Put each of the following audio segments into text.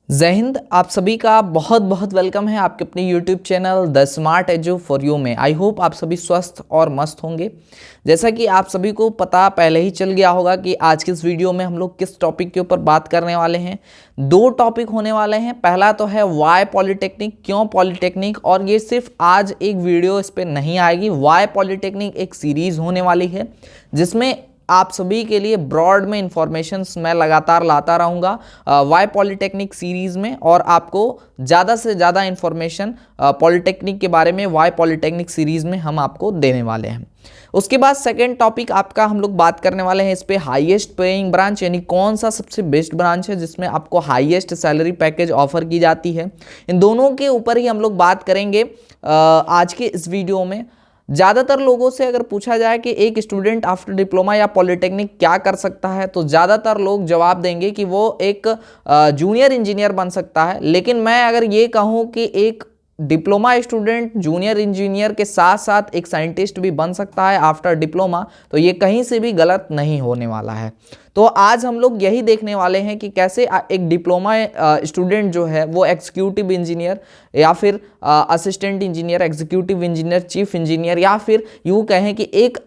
जय हिंद। आप सभी का बहुत बहुत वेलकम है आपके अपने YouTube channel The Smart Edu For You में। आई होप आप सभी स्वस्थ और मस्त होंगे। जैसा कि आप सभी को पता पहले ही चल गया होगा कि आज की इस वीडियो में हम लोग किस टॉपिक के ऊपर बात करने वाले हैं। दो टॉपिक होने वाले हैं। पहला तो है वाई पॉलिटेक्निक, क्यों पॉलिटेक्निक, और ये सिर्फ आज एक वीडियो इस पर नहीं आएगी। वाई पॉलिटेक्निक एक सीरीज होने वाली है जिसमें आप सभी के लिए ब्रॉड में इंफॉर्मेशंस मैं लगातार लाता रहूँगा वाई पॉलिटेक्निक सीरीज़ में, और आपको ज़्यादा से ज़्यादा इंफॉर्मेशन पॉलिटेक्निक के बारे में वाई पॉलिटेक्निक सीरीज़ में हम आपको देने वाले हैं। उसके बाद सेकेंड टॉपिक आपका हम लोग बात करने वाले हैं इस पे हाईएस्ट पेइंग ब्रांच, यानी कौन सा सबसे बेस्ट ब्रांच है जिसमें आपको हाईएस्ट सैलरी पैकेज ऑफर की जाती है। इन दोनों के ऊपर ही हम लोग बात करेंगे आज के इस वीडियो में। ज़्यादातर लोगों से अगर पूछा जाए कि एक स्टूडेंट आफ्टर डिप्लोमा या पॉलिटेक्निक क्या कर सकता है, तो ज़्यादातर लोग जवाब देंगे कि वो एक जूनियर इंजीनियर बन सकता है। लेकिन मैं अगर ये कहूँ कि एक डिप्लोमा स्टूडेंट जूनियर इंजीनियर के साथ साथ एक साइंटिस्ट भी बन सकता है आफ्टर डिप्लोमा, तो ये कहीं से भी गलत नहीं होने वाला है। तो आज हम लोग यही देखने वाले हैं कि कैसे एक डिप्लोमा स्टूडेंट जो है वो एग्जीक्यूटिव इंजीनियर या फिर assistant engineer, executive engineer, chief engineer, या फिर यूँ कहें कि एक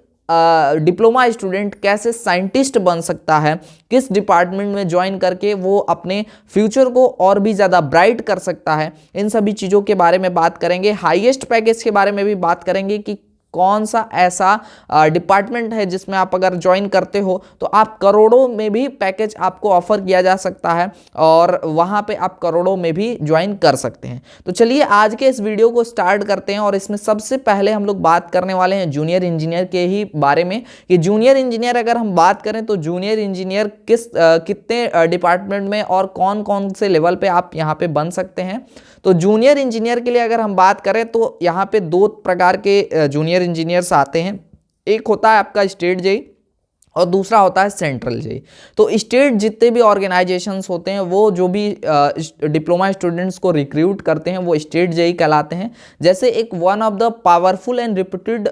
डिप्लोमा स्टूडेंट कैसे साइंटिस्ट बन सकता है, किस डिपार्टमेंट में ज्वाइन करके वो अपने फ्यूचर को और भी ज़्यादा ब्राइट कर सकता है। इन सभी चीज़ों के बारे में बात करेंगे। हाईएस्ट पैकेज के बारे में भी बात करेंगे कि कौन सा ऐसा डिपार्टमेंट है जिसमें आप अगर ज्वाइन करते हो तो आप करोड़ों में भी पैकेज आपको ऑफर किया जा सकता है, और वहाँ पे आप करोड़ों में भी ज्वाइन कर सकते हैं। तो चलिए आज के इस वीडियो को स्टार्ट करते हैं, और इसमें सबसे पहले हम लोग बात करने वाले हैं जूनियर इंजीनियर के ही बारे में कि जूनियर इंजीनियर अगर हम बात करें तो जूनियर इंजीनियर कितने डिपार्टमेंट में और कौन कौन से लेवल पे आप यहाँ पे बन सकते हैं। तो जूनियर इंजीनियर के लिए अगर हम बात करें तो यहाँ पे दो प्रकार के जूनियर इंजीनियर्स आते हैं। एक होता है आपका स्टेट जेई और दूसरा होता है सेंट्रल जेई। तो स्टेट जितने भी ऑर्गेनाइजेशंस होते हैं वो जो भी डिप्लोमा स्टूडेंट्स को रिक्रूट करते हैं वो स्टेट जेई कहलाते हैं। जैसे एक one of the powerful and reputed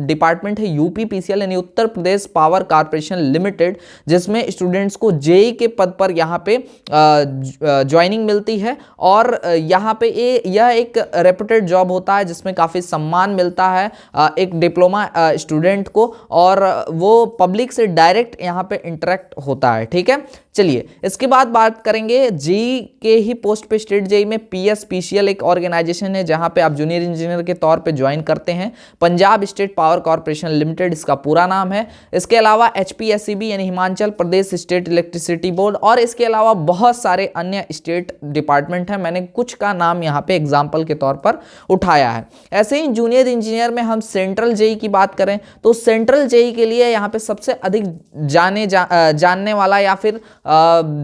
department है यूपीपीसीएल यानी Uttar Pradesh power corporation limited, जिसमें स्टूडेंट्स को जेई के पद पर यहाँ पे ज्वाइनिंग मिलती है। और यहाँ पे यह एक रेप्यूटेड जॉब होता है जिसमें काफ़ी सम्मान मिलता है एक डिप्लोमा स्टूडेंट को, और वो पब्लिक से डायरेक्ट यहाँ पे इंटरेक्ट होता है। ठीक है, चलिए इसके बाद बात करेंगे जेई के ही पोस्ट पे स्टेट जेई में पीएसपीसीएल एक ऑर्गेनाइजेशन है जहाँ पे आप जूनियर इंजीनियर के तौर पे ज्वाइन करते हैं। Punjab state power corporation limited इसका पूरा नाम है। इसके अलावा एचपीएससीबी यानी Himachal Pradesh state electricity board, और इसके अलावा बहुत सारे अन्य स्टेट डिपार्टमेंट हैं। मैंने कुछ का नाम यहाँ पे एग्जाम्पल के तौर पर उठाया है। ऐसे ही जूनियर इंजीनियर में हम सेंट्रल जेई की बात करें तो सेंट्रल जेई के लिए यहाँ पे सबसे अधिक जानने वाला या फिर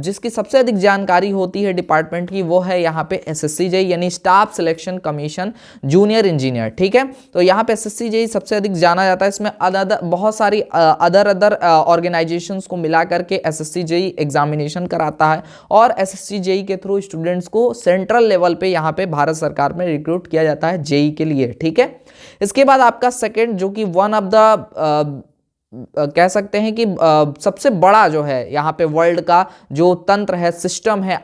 जिसकी सबसे अधिक जानकारी होती है डिपार्टमेंट की, वो है यहाँ पे एसएससी जेई यानी staff selection commission junior engineer. ठीक है, तो यहाँ पे एसएससी जेई सबसे अधिक जाना जाता है। इसमें बहुत सारी अदर ऑर्गेनाइजेशंस को मिला करके एसएससी जेई एग्जामिनेशन कराता है, और एसएससी जेई के थ्रू स्टूडेंट्स को सेंट्रल लेवल पे यहाँ पे भारत सरकार में रिक्रूट किया जाता है जेई के लिए। ठीक है, इसके बाद आपका सेकेंड जो कि वन ऑफ द कह सकते हैं कि सबसे बड़ा जो है यहाँ पे वर्ल्ड का जो तंत्र है, सिस्टम है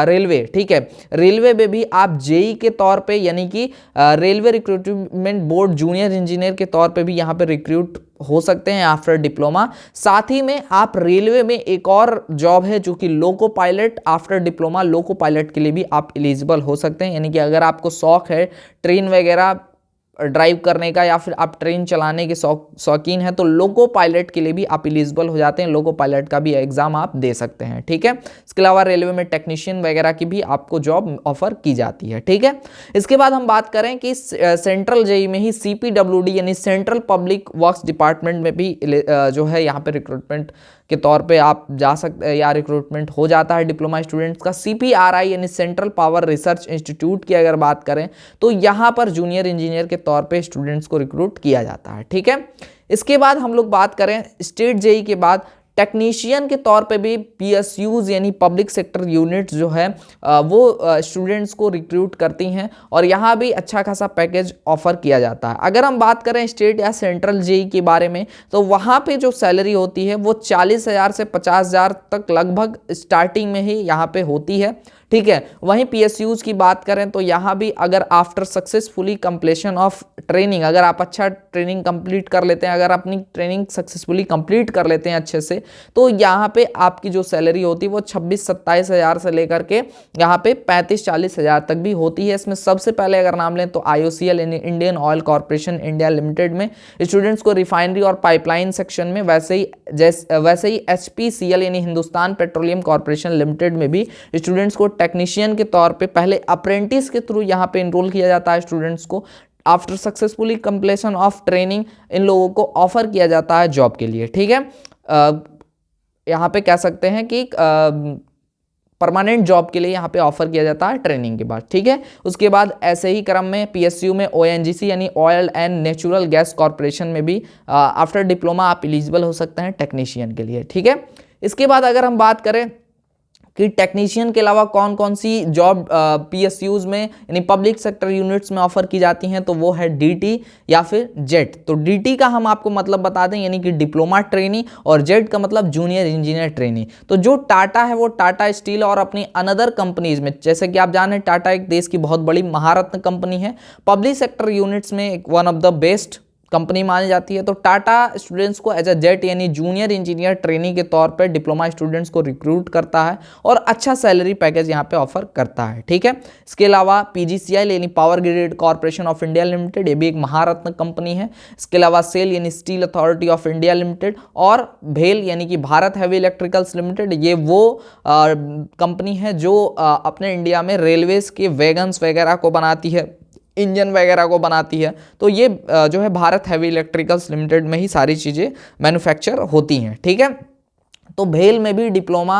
रेलवे। ठीक है, रेलवे में भी आप जेई के तौर पे यानी कि railway recruitment board junior engineer के तौर पे भी यहाँ पे रिक्रूट हो सकते हैं आफ्टर डिप्लोमा। साथ ही में आप रेलवे में एक और जॉब है जो कि loco pilot, after diploma loco pilot के लिए भी आप एलिजिबल हो सकते हैं। यानी कि अगर आपको शौक है ट्रेन वगैरह ड्राइव करने का या फिर आप ट्रेन चलाने के शौकीन हैं तो लोको पायलट के लिए भी आप एलिजिबल हो जाते हैं। लोको पायलट का भी एग्जाम आप दे सकते हैं। ठीक है, इसके अलावा रेलवे में टेक्नीशियन वगैरह की भी आपको जॉब ऑफर की जाती है। ठीक है, इसके बाद हम बात करें कि सेंट्रल जेई में ही सीपीडब्ल्यूडी यानी सेंट्रल पब्लिक वर्क्स डिपार्टमेंट में भी जो है यहाँ पे रिक्रूटमेंट के तौर पे आप जा सकते हैं या रिक्रूटमेंट हो जाता है डिप्लोमा स्टूडेंट्स का। सीपीआरआई यानी सेंट्रल पावर रिसर्च इंस्टीट्यूट की अगर बात करें तो यहाँ पर जूनियर इंजीनियर के तौर पे स्टूडेंट्स को रिक्रूट किया जाता है। ठीक है, इसके बाद हम लोग बात करें स्टेट जेई के बाद टेक्नीशियन के तौर पे भी पीएसयूज यानी पब्लिक सेक्टर यूनिट्स जो है वो स्टूडेंट्स को रिक्रूट करती हैं, और यहाँ भी अच्छा खासा पैकेज ऑफर किया जाता है। अगर हम बात करें स्टेट या सेंट्रल जेई के बारे में तो वहाँ पे जो सैलरी होती है वो 40,000 से 50,000 तक लगभग स्टार्टिंग में ही यहाँ पे होती है। ठीक है। वहीं पीएसयूज की बात करें तो यहाँ भी अगर after successfully completion of training, अगर आप अच्छा ट्रेनिंग कंप्लीट कर लेते हैं, अगर अपनी ट्रेनिंग सक्सेसफुली कंप्लीट कर लेते हैं अच्छे से, तो यहाँ पे आपकी जो सैलरी होती है वो 26-27 हज़ार से लेकर के यहाँ पे 35-40 हज़ार तक भी होती है। इसमें सबसे पहले अगर नाम लें तो IOCL Indian oil corporation India limited में स्टूडेंट्स को रिफाइनरी और पाइपलाइन सेक्शन में, वैसे ही HPCL यानी हिंदुस्तान पेट्रोलियम कॉर्पोरेशन लिमिटेड में भी स्टूडेंट्स को टेक्नीशियन के तौर पे पहले अप्रेंटिस के थ्रू यहाँ पे इनरोल किया जाता है। स्टूडेंट्स को after successfully completion of training in लोगों को ऑफर किया जाता है जॉब के लिए, ठीक है। यहाँ पे कह सकते हैं कि परमानेंट जॉब के लिए यहाँ पे ऑफर किया जाता है ट्रेनिंग के बाद, ठीक है। उसके बाद ऐसे ही क्रम में PSU में ONGC यानी oil and natural gas corporation में भी आफ्टर डिप्लोमा आप एलिजिबल हो सकते हैं टेक्नीशियन के लिए, ठीक है। इसके बाद अगर हम बात करें कि टेक्नीशियन के अलावा कौन कौन सी जॉब PSUs में यानी पब्लिक सेक्टर यूनिट्स में ऑफर की जाती हैं, तो वो है DT या फिर जेट। तो DT का हम आपको मतलब बता दें यानी कि डिप्लोमा ट्रेनी, और जेट का मतलब जूनियर इंजीनियर ट्रेनी। तो जो टाटा है वो टाटा स्टील और अपनी अनदर कंपनीज में, जैसे कि आप जाने टाटा एक देश की बहुत बड़ी महारत्न कंपनी है, पब्लिक सेक्टर यूनिट्स में एक one of the best company मानी जाती है। तो टाटा स्टूडेंट्स को एज अ जेट यानी जूनियर इंजीनियर ट्रेनी के तौर पर डिप्लोमा स्टूडेंट्स को रिक्रूट करता है और अच्छा सैलरी पैकेज यहाँ पे ऑफर करता है, ठीक है। इसके अलावा PGCIL यानी power grid corporation of India limited, ये भी एक महारत्न कंपनी है। इसके अलावा सेल यानी steel authority of India limited, और भेल यानी कि भारत हैवी इलेक्ट्रिकल्स लिमिटेड, ये वो कंपनी है जो अपने इंडिया में रेलवेज के वैगन्स वगैरह को बनाती है, इंजन वगैरह को बनाती है। तो ये जो है भारत हैवी इलेक्ट्रिकल्स लिमिटेड में ही सारी चीज़ें मैन्युफैक्चर होती हैं, ठीक है। तो भेल में भी डिप्लोमा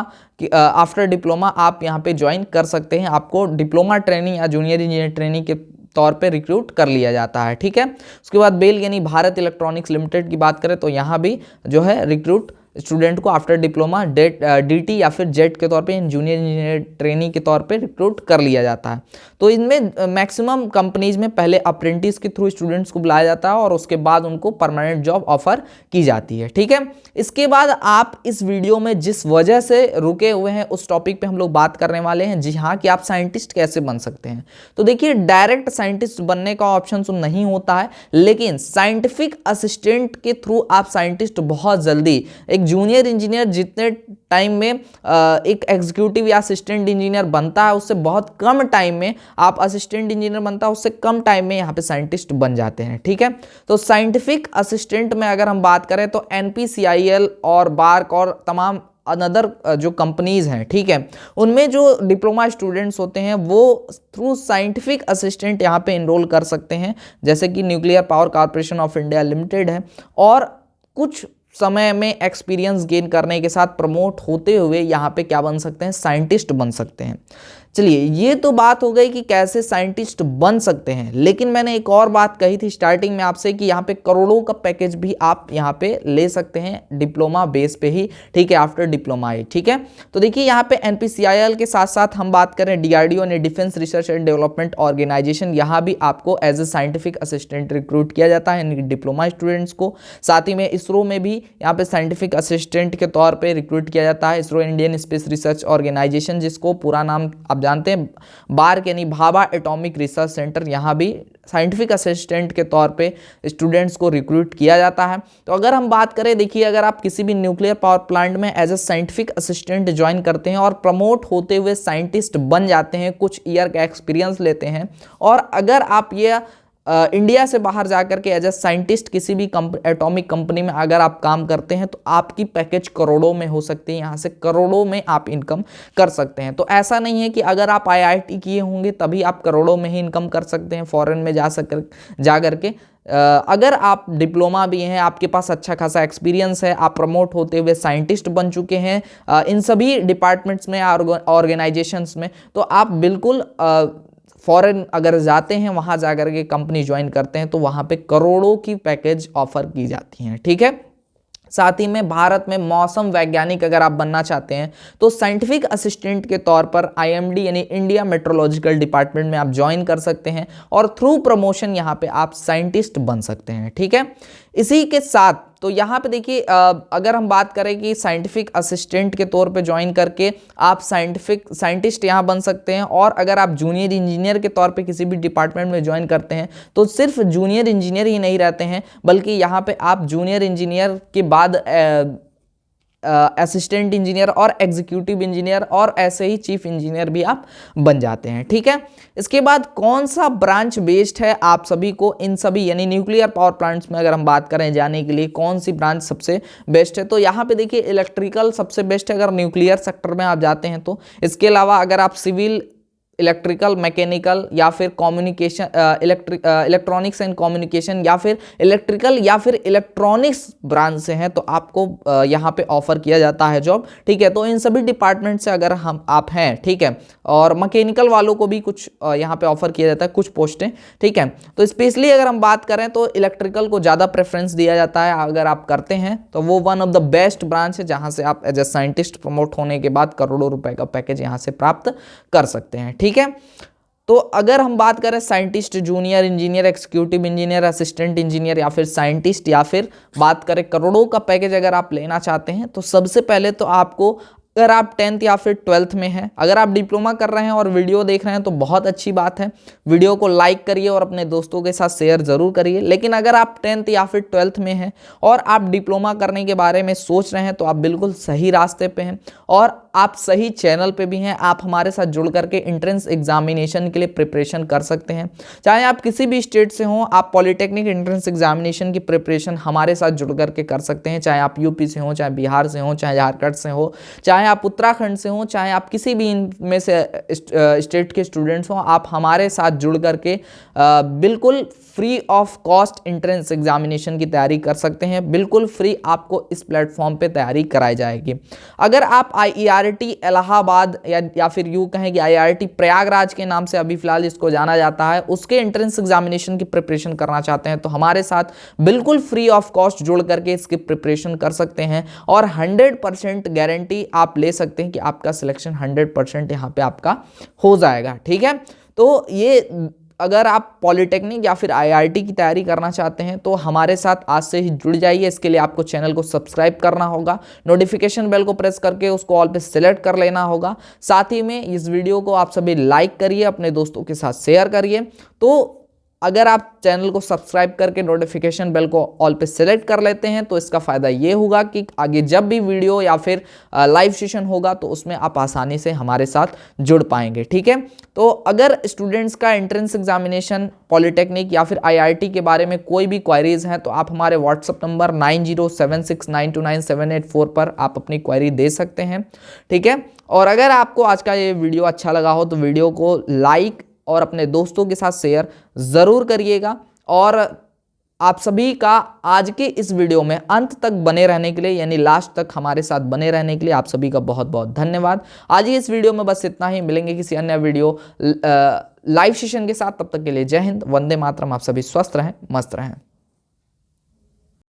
आफ्टर डिप्लोमा आप यहाँ पे ज्वाइन कर सकते हैं, आपको डिप्लोमा ट्रेनिंग या जूनियर इंजीनियर ट्रेनिंग के तौर पे रिक्रूट कर लिया जाता है, ठीक है। उसके बाद बेल यानी भारत इलेक्ट्रॉनिक्स लिमिटेड की बात करें तो यहाँ भी जो है रिक्रूट स्टूडेंट को आफ्टर डिप्लोमा DT या फिर जेट के तौर पे जूनियर इंजीनियर ट्रेनी के तौर पे रिक्रूट कर लिया जाता है। तो इनमें मैक्सिमम कंपनीज में पहले अप्रेंटिस के थ्रू स्टूडेंट्स को बुलाया जाता है और उसके बाद उनको परमानेंट जॉब ऑफर की जाती है, ठीक है। इसके बाद आप इस वीडियो में जिस वजह से रुके हुए हैं उस टॉपिक पे हम लोग बात करने वाले हैं, जी हाँ, कि आप साइंटिस्ट कैसे बन सकते हैं। तो देखिए, डायरेक्ट साइंटिस्ट बनने का ऑप्शन तो नहीं होता है, लेकिन साइंटिफिक असिस्टेंट के थ्रू आप साइंटिस्ट बहुत जल्दी, एक जूनियर इंजीनियर जितने टाइम में एक एग्जीक्यूटिव या असिस्टेंट इंजीनियर बनता है उससे बहुत कम टाइम में आप असिस्टेंट इंजीनियर बनता है उससे कम टाइम में यहाँ पे साइंटिस्ट बन जाते हैं, ठीक है। तो साइंटिफिक असिस्टेंट में अगर हम बात करें तो NPCIL और बार्क और तमाम अनदर जो कंपनीज हैं, ठीक है, उनमें जो डिप्लोमा स्टूडेंट्स होते हैं वो थ्रू साइंटिफिक असिस्टेंट यहाँ पे इनरोल कर सकते हैं, जैसे कि nuclear power corporation of India limited है, और कुछ समय में एक्सपीरियंस गेन करने के साथ प्रमोट होते हुए यहाँ पे क्या बन सकते हैं, साइंटिस्ट बन सकते हैं। चलिए, ये तो बात हो गई कि कैसे साइंटिस्ट बन सकते हैं, लेकिन मैंने एक और बात कही थी स्टार्टिंग में आपसे कि यहाँ पे करोड़ों का पैकेज भी आप यहाँ पे ले सकते हैं डिप्लोमा बेस पे ही, ठीक है, आफ्टर डिप्लोमा ही, ठीक है। तो देखिए, यहाँ पे NPCIL के साथ साथ हम बात करें DRDO यानी defence research and development organisation, यहाँ भी आपको as a scientific assistant recruit किया जाता है यानी डिप्लोमा स्टूडेंट्स को। साथ ही में इसरो में भी यहाँ पे साइंटिफिक असिस्टेंट के तौर पर रिक्रूट किया जाता है। ISRO Indian space research organisation, जिसको पूरा नाम जानते हैं बार्क यानी भाभा एटॉमिक रिसर्च सेंटर, यहाँ भी साइंटिफिक असिस्टेंट के तौर पे स्टूडेंट्स को रिक्रूट किया जाता है। तो अगर हम बात करें, देखिए, अगर आप किसी भी न्यूक्लियर पावर प्लांट में as a scientific assistant join करते हैं और प्रमोट होते हुए साइंटिस्ट बन जाते हैं, कुछ ईयर का एक्सपीरियंस लेते हैं, और अगर आप ये इंडिया से बाहर जाकर के एज ए साइंटिस्ट किसी भी एटॉमिक कंपनी में अगर आप काम करते हैं तो आपकी पैकेज करोड़ों में हो सकती है, यहाँ से करोड़ों में आप इनकम कर सकते हैं। तो ऐसा नहीं है कि अगर आप IIT किए होंगे तभी आप करोड़ों में ही इनकम कर सकते हैं फॉरेन में जा करके। अगर आप डिप्लोमा भी हैं, आपके पास अच्छा खासा एक्सपीरियंस है, आप प्रमोट होते हुए साइंटिस्ट बन चुके हैं इन सभी डिपार्टमेंट्स में, ऑर्गेनाइजेशंस में, तो आप बिल्कुल फॉरेन अगर जाते हैं, वहाँ जाकर के कंपनी ज्वाइन करते हैं तो वहाँ पे करोड़ों की पैकेज ऑफर की जाती हैं, ठीक है। साथ ही में भारत में मौसम वैज्ञानिक अगर आप बनना चाहते हैं तो साइंटिफिक असिस्टेंट के तौर पर IMD यानी इंडिया मेट्रोलॉजिकल डिपार्टमेंट में आप ज्वाइन कर सकते हैं और थ्रू प्रमोशन यहाँ पे आप साइंटिस्ट बन सकते हैं, ठीक है। इसी के साथ तो यहाँ पे देखिए अगर हम बात करें कि साइंटिफिक असिस्टेंट के तौर पे ज्वाइन करके आप साइंटिस्ट यहाँ बन सकते हैं, और अगर आप जूनियर इंजीनियर के तौर पे किसी भी डिपार्टमेंट में ज्वाइन करते हैं तो सिर्फ जूनियर इंजीनियर ही नहीं रहते हैं, बल्कि यहाँ पे आप जूनियर इंजीनियर के बाद असिस्टेंट इंजीनियर और एग्जीक्यूटिव इंजीनियर और ऐसे ही चीफ इंजीनियर भी आप बन जाते हैं। ठीक है, इसके बाद कौन सा ब्रांच बेस्ड है आप सभी को इन सभी यानी न्यूक्लियर पावर प्लांट्स में अगर हम बात करें जाने के लिए कौन सी ब्रांच सबसे बेस्ट है, तो यहाँ पे देखिए इलेक्ट्रिकल सबसे बेस्ट है अगर न्यूक्लियर सेक्टर में आप जाते हैं तो। इसके अलावा अगर आप सिविल, इलेक्ट्रिकल, मैकेनिकल या फिर कम्युनिकेशन, इलेक्ट्रॉनिक्स एंड कम्युनिकेशन या फिर इलेक्ट्रिकल या फिर इलेक्ट्रॉनिक्स ब्रांच से हैं तो आपको यहाँ पे ऑफर किया जाता है जॉब। ठीक है, तो इन सभी डिपार्टमेंट से अगर आप हैं, ठीक है, और मैकेनिकल वालों को भी कुछ यहाँ पे ऑफर किया जाता है कुछ पोस्टें। ठीक है, तो स्पेशली अगर हम बात करें तो इलेक्ट्रिकल को ज़्यादा प्रेफरेंस दिया जाता है, अगर आप करते हैं तो वो one of the best branch है जहाँ से आप एज ए साइंटिस्ट प्रमोट होने के बाद करोड़ों रुपए का पैकेज यहाँ से प्राप्त कर सकते हैं। ठीक है, तो अगर हम बात करें scientist, junior engineer, executive engineer, assistant engineer या फिर साइंटिस्ट, या फिर बात करें करोड़ों का पैकेज अगर आप लेना चाहते हैं तो सबसे पहले तो आपको, अगर आप 10th या फिर 12th में हैं, अगर आप डिप्लोमा कर रहे हैं और वीडियो देख रहे हैं तो बहुत अच्छी बात है, वीडियो को लाइक करिए और अपने दोस्तों के साथ शेयर ज़रूर करिए। लेकिन अगर आप 10th या फिर 12th में हैं और आप डिप्लोमा करने के बारे में सोच रहे हैं तो आप बिल्कुल सही रास्ते पे हैं और आप सही चैनल पे भी हैं। आप हमारे साथ जुड़ करके एंट्रेंस एग्जामिनेशन के लिए प्रिपरेशन कर सकते हैं। चाहे आप किसी भी स्टेट से हों, आप पॉलिटेक्निक एंट्रेंस एग्जामिनेशन की प्रिपरेशन हमारे साथ जुड़ करके कर सकते हैं। चाहे आप यूपी से हों, चाहे बिहार से हों, चाहे झारखंड से हो, चाहे आप उत्तराखंड से हों, चाहे आप किसी भी इनमें से स्टेट के स्टूडेंट्स हों, आप हमारे साथ जुड़ करके बिल्कुल free of cost entrance examination की तैयारी कर सकते हैं। बिल्कुल फ्री आपको इस प्लेटफॉर्म पे तैयारी कराई जाएगी। अगर आप IERT इलाहाबाद या फिर यूँ कहें कि IIT प्रयागराज के नाम से अभी फिलहाल इसको जाना जाता है, उसके एंट्रेंस एग्जामिनेशन की प्रिपरेशन करना चाहते हैं तो हमारे साथ बिल्कुल फ्री ऑफ कॉस्ट जुड़ करके इसकी प्रिपरेशन कर सकते हैं और 100% गारंटी आप ले सकते हैं कि आपका सिलेक्शन 100% यहाँ पे आपका हो जाएगा। ठीक है, तो ये अगर आप पॉलिटेक्निक या फिर IIT की तैयारी करना चाहते हैं तो हमारे साथ आज से ही जुड़ जाइए। इसके लिए आपको चैनल को सब्सक्राइब करना होगा, नोटिफिकेशन बेल को प्रेस करके उसको ऑल पे सिलेक्ट कर लेना होगा। साथ ही में इस वीडियो को आप सभी लाइक करिए, अपने दोस्तों के साथ शेयर करिए। तो अगर आप चैनल को सब्सक्राइब करके नोटिफिकेशन बेल को ऑल पे सेलेक्ट कर लेते हैं तो इसका फ़ायदा ये होगा कि आगे जब भी वीडियो या फिर लाइव सेशन होगा तो उसमें आप आसानी से हमारे साथ जुड़ पाएंगे। ठीक है, तो अगर स्टूडेंट्स का एंट्रेंस एग्जामिनेशन, पॉलिटेक्निक या फिर IIT के बारे में कोई भी क्वारीज हैं तो आप हमारे व्हाट्सअप नंबर 9076929784 पर आप अपनी क्वारी दे सकते हैं। ठीक है, और अगर आपको आज का ये वीडियो अच्छा लगा हो तो वीडियो को लाइक और अपने दोस्तों के साथ शेयर ज़रूर करिएगा। और आप सभी का आज के इस वीडियो में अंत तक बने रहने के लिए, यानी लास्ट तक हमारे साथ बने रहने के लिए आप सभी का बहुत बहुत धन्यवाद। आज ही इस वीडियो में बस इतना ही, मिलेंगे किसी अन्य वीडियो लाइव सेशन के साथ। तब तक के लिए जय हिंद, वंदे मातरम। आप सभी स्वस्थ रहें, मस्त रहें।